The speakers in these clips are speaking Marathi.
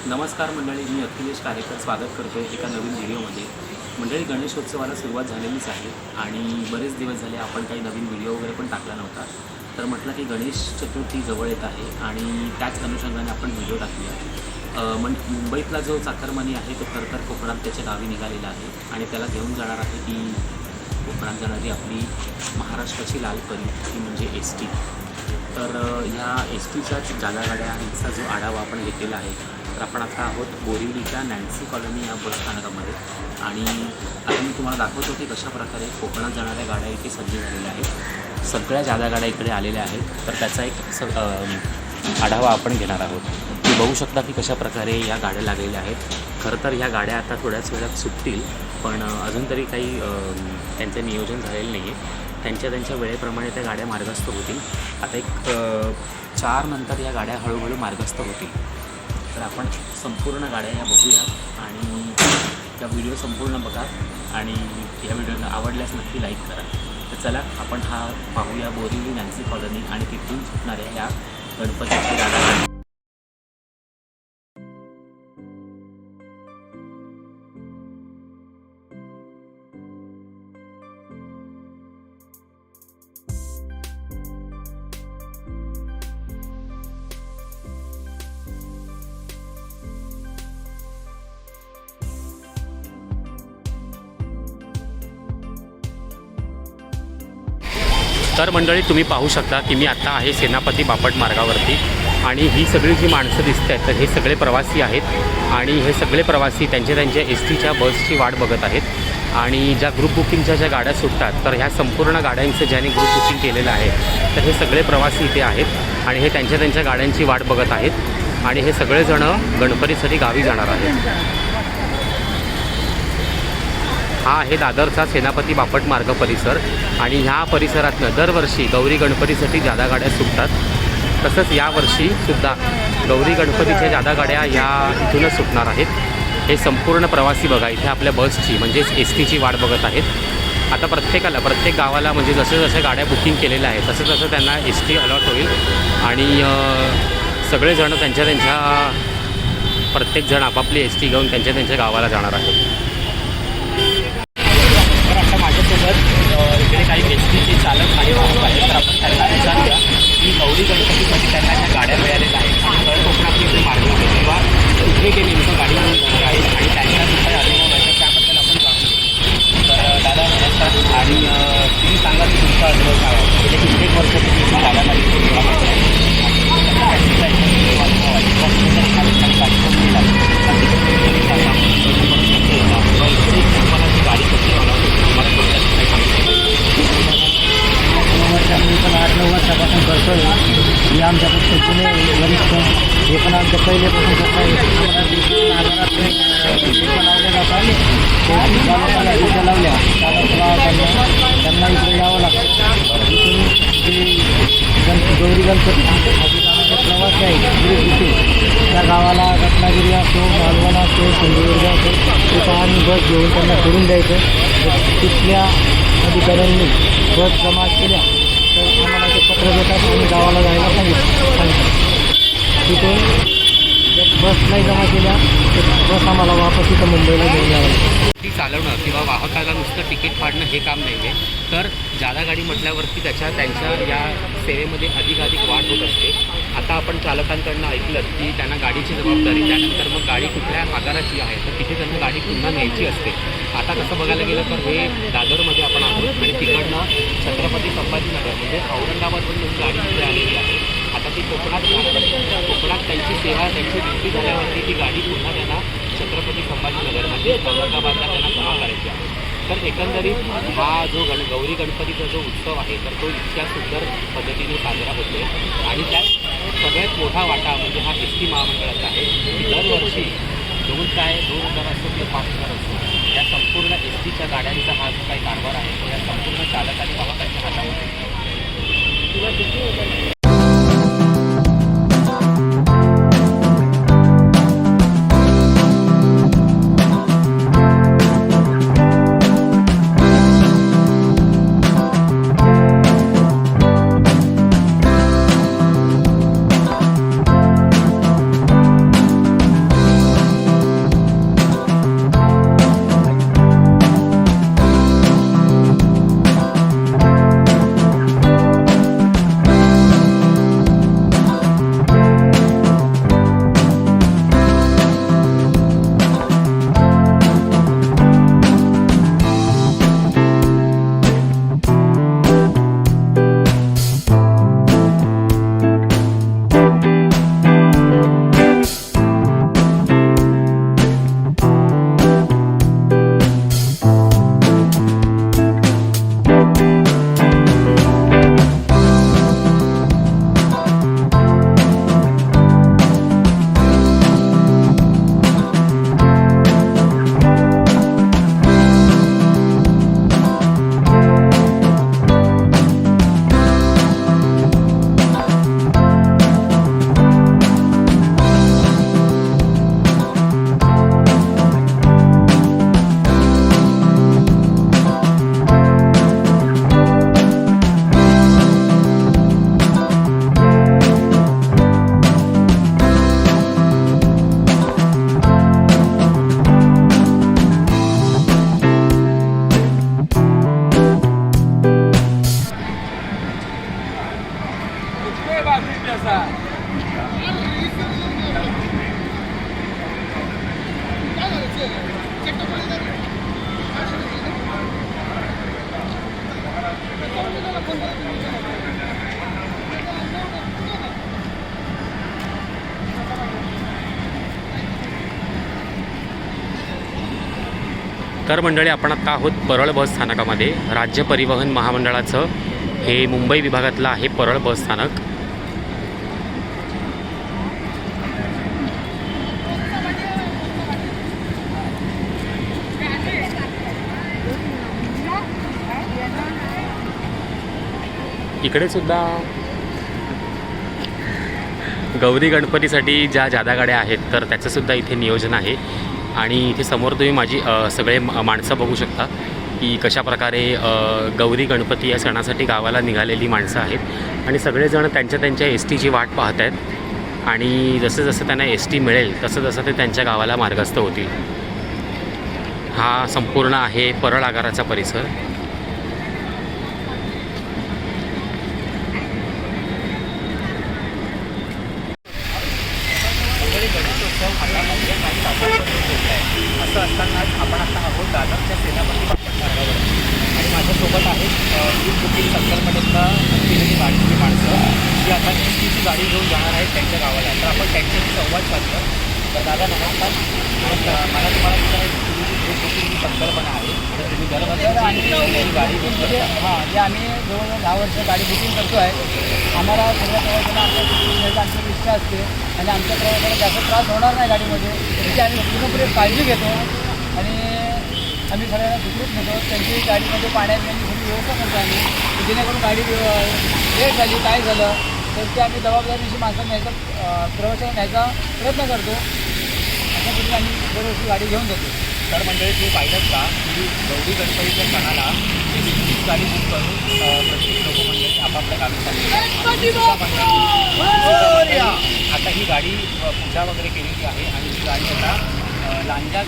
नमस्कार मंडळी, मी अखिलेश कारेकर स्वागत करतो आहे एका नवीन व्हिडिओमध्ये. मंडळी, गणेशोत्सवाला सुरुवात झालेलीच आहे आणि बरेच दिवस झाले आपण काही नवीन व्हिडिओ वगैरे पण टाकला नव्हता. तर म्हटलं की गणेश चतुर्थी जवळ येत आहे आणि त्याच अनुषंगाने आपण व्हिडिओ टाकूया. मुंबईतला जो चाकरमानी आहे तो खरं तर कोकणात त्याच्या गावी निघालेला आहे आणि त्याला घेऊन जाणार आहे ती कोकणात जाणारी आपली महाराष्ट्राची लाल परी, ती म्हणजे एस टी. तर ह्या एस टीच्याच जादा गाड्यांचा जो आढावा आपण घेतलेला आहे. तर आपण आता आहोत बोरिवलीच्या नॅन्सी कॉलनी या बसस्थानकामध्ये आणि आता मी तुम्हाला दाखवतो की कशाप्रकारे कोकणात जाणाऱ्या गाड्या इथे सज्ज झालेल्या आहेत. सगळ्या जादा गाड्या इकडे आलेल्या आहेत. तर त्याचा एक आढावा आपण घेणार आहोत. तुम्ही बघू शकता की कशाप्रकारे या गाड्या लागलेल्या आहेत. खरं तर ह्या गाड्या आता थोड्याच वेळात सुटतील, पण अजून तरी काही त्यांचं नियोजन झालेलं नाही आहे. त्यांच्या वेळेप्रमाणे त्या गाड्या मार्गस्थ होतील. आता एक 4 नंतर या गाड्या हळूहळू मार्गस्थ होतील. तर आपण संपूर्ण गाड्या ह्या बघूया आणि त्या व्हिडिओ संपूर्ण बघा आणि या व्हिडिओला आवडल्यास नक्की लाईक करा. तर चला आपण हा पाहूया बोरिवली नॅन्सी कॉलनी आणि तिथून सुटणाऱ्या या गणपतीच्या गाड्या. तर मंडळी, तुम्ही पाहू शकता की मी आत्ता आहे सेनापती बापट मार्गावरती आणि ही सगळी जी माणसं दिसत आहेत तर हे सगळे प्रवासी आहेत आणि हे सगळे प्रवासी त्यांच्या एस टीच्या बसची वाट बघत आहेत. आणि ज्या ग्रुप बुकिंगच्या ज्या गाड्या सुटतात तर ह्या संपूर्ण गाड्यांचं ज्याने ग्रुप बुकिंग केलेलं आहे तर हे सगळे प्रवासी इथे आहेत आणि हे त्यांच्या गाड्यांची वाट बघत आहेत आणि हे सगळेजणं गणपतीसाठी गावी जाणार आहेत. हा आहे दादरचा सेनापती बापट मार्ग परिसर आणि ह्या परिसरातनं दरवर्षी गौरी गणपतीसाठी जादा गाड्या सुटतात. तसंच यावर्षीसुद्धा गौरी गणपतीच्या जादा गाड्या या इथूनच सुटणार आहेत. हे संपूर्ण प्रवासी बघा इथे आपल्या बसची म्हणजेच एस टीची वाट बघत आहेत. आता प्रत्येक गावाला म्हणजे जसे गाड्या बुकिंग केलेल्या आहेत तसं त्यांना एस टी अलॉट होईल आणि सगळेजण त्यांच्या प्रत्येकजण आपापली एस टी घेऊन त्यांच्या गावाला जाणार आहेत. तर आता माझ्यासोबत इकडे काही एस टीचे चालक आणि वाहक आहेत. तर आपण त्यांना विचारूया की गौरी गणपतीसाठी त्यांना ज्या गाड्या मिळालेल्या आहेत आणि कोकणातले जे मार्ग होते किंवा कुठे ते नेमकं गाडी घेऊन जाणार आहेत आणि त्यांच्या जो काही अनुभव आहे त्याबद्दल आपण जाणून घेऊ. तर दादा नमस्कार. आणि तुम्ही सांगा की तुमचा अनुभव काय आहे, म्हणजे कित्येक वर्ष तुम्ही गाड्या गाडी अनुभव आहे गाडी कशी मी पण 8-9 वर्षापासून करतो आहे. मी आमच्या जुने वरिष्ठ हे पण आमच्या पहिलेपासून करता आजारात पण लावल्या जातात. ते लावल्या त्यांना इकडे यावं लागतं. इथून जे गौरी गणपती प्रवास आहे तिथे त्या गावाला रत्नागिरी असो, मालवण असो, सिंधुदुर्ग असो तिथं आम्ही बस घेऊन त्यांना फिरून द्यायचं. तिथल्या अधिकाऱ्यांनी बस जमा केल्या तर आम्हाला ते पत्र देतात आणि गावाला जायला सांगितलं. तिथून जर बस नाही जमा केल्या तर बस आम्हाला वापस इथं मुंबईला घेऊन यावं. ती चालवणं किंवा वाहकाला नुसतं तिकीट फाडणं हे काम नाही आहे. तर जादा गाडी म्हटल्यावरती त्यांच्या या सेवेमध्ये अधिकाधिक वाढ होत असते. आता आपण चालकांकडनं ऐकलं की त्यांना गाडीची जबाबदारी, त्यानंतर मग गाडी कुठल्या आकाराची आहे तर तिथे त्यांना गाडी पुन्हा न्यायची असते. आता कसं बघायला गेलं तर हे दादरमध्ये आपण आहोत आणि तिकडनं छत्रपती संभाजीनगर म्हणजे औरंगाबादमधून गाडी तिथे आलेली आहे. आता ती कोकणात त्यांची सेवा त्यांची ड्युटी झाल्यावरती ती गाडी पुन्हा त्यांना छत्रपती संभाजीनगर म्हणजे औरंगाबादला त्यांना जमा करायची आहे. तर एकंदरीत हा जो गौरी गणपतीचा जो उत्सव आहे तर तो इतक्या सुंदर पद्धतीने साजरा होतो आणि त्यात सगळ्यात मोठा वाटा म्हणजे हा एस टी महामंडळाचा आहे की दरवर्षी 2,000 असो किंवा 5,000 असो या संपूर्ण एस टीच्या गाड्यांचा हा जो काही कारभार आहे तो या संपूर्ण चालक आणि वाहकांच्या हातामध्ये. तर मंडळी आपण आता आहोत परळ बस स्थानकामध्ये. राज्य परिवहन महामंडळाचं हे मुंबई विभागातलं आहे परळ बस स्थानक. इकडे सुद्धा गौरी गणपतीसाठी ज्या जादा गाड्या आहेत तर त्याचंसुद्धा इथे नियोजन आहे. आणि इथे समोर तुम्ही माझी सगळे माणसं बघू शकता की कशाप्रकारे गौरी गणपती या सणासाठी गावाला निघालेली माणसं आहेत आणि सगळेजण त्यांच्या एस टीची वाट पाहत आहेत. आणि जसं जसं त्यांना एस टी मिळेल तसं तसं ते त्यांच्या गावाला मार्गस्थ होतील. हा संपूर्ण आहे परळ आगाराचा परिसर. असं असताना आपण आता आहोत दादरच्या सेनापती मार्गावर आणि माझ्यासोबत आहेत यूथ बुकिंग सर्कलमधल्या असलेली गाडीची माणसं जी आता एस टीची गाडी घेऊन जाणार आहेत त्यांच्या गावाला. तर आपण त्यांच्याशी संवाद साधतो. तर दादा नमस्कार. मला तुम्हाला विचारायचं तुम्ही जी यूथ बुकिंगची संकल्पना आहे तर तुम्ही दरवर्षी गाडी घेऊन करता. हां, जे आम्ही जवळजवळ 10 वर्ष गाडी बुकिंग करतो आहे. आम्हाला सगळ्या प्रवाशांना आमच्या बुकिंग आमची इच्छा असते आणि आमच्या प्रवासाला जास्त त्रास होणार नाही गाडीमध्ये याची आम्ही पूर्णपणे काळजी घेतो आणि आम्ही सगळ्यांना सुखरूप नेतो. त्यांची गाडीमध्ये पाण्याची आणि सगळी व्यवस्था करतो आम्ही, जेणेकरून गाडी लेट झाली काय झालं तर ते आम्ही जबाबदारीशी माणसाला न्यायचा प्रवाशाला न्यायचा प्रयत्न करतो. अशा पद्धतीने आम्ही दरवर्षी गाडी घेऊन जातो. तर मंडळी तुम्ही पाहिलं का की गौरी गणपतीच्या सणाला एस टीची गाडी बुक करून प्रत्येक लोक मंडळी आपापल्या गावी चालली. आता ही गाडी पूजा वगैरे केलेली आहे आणि ही गाडी आता लांजा एस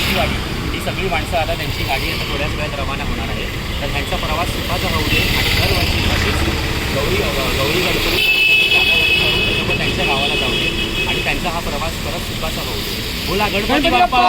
टी गाडी ही सगळी माणसं आता त्यांची गाडी आता थोड्याच वेळात रवाना होणार आहे. तर ह्यांचा प्रवास सुखाचा होऊ दे आणि दरवर्षी अशीच गौरी गणपती लोक त्यांच्या गावाला जाऊ दे आणि त्यांचा हा प्रवास परत सुखाचा होऊ दे. बोला गणपती बाप्पा.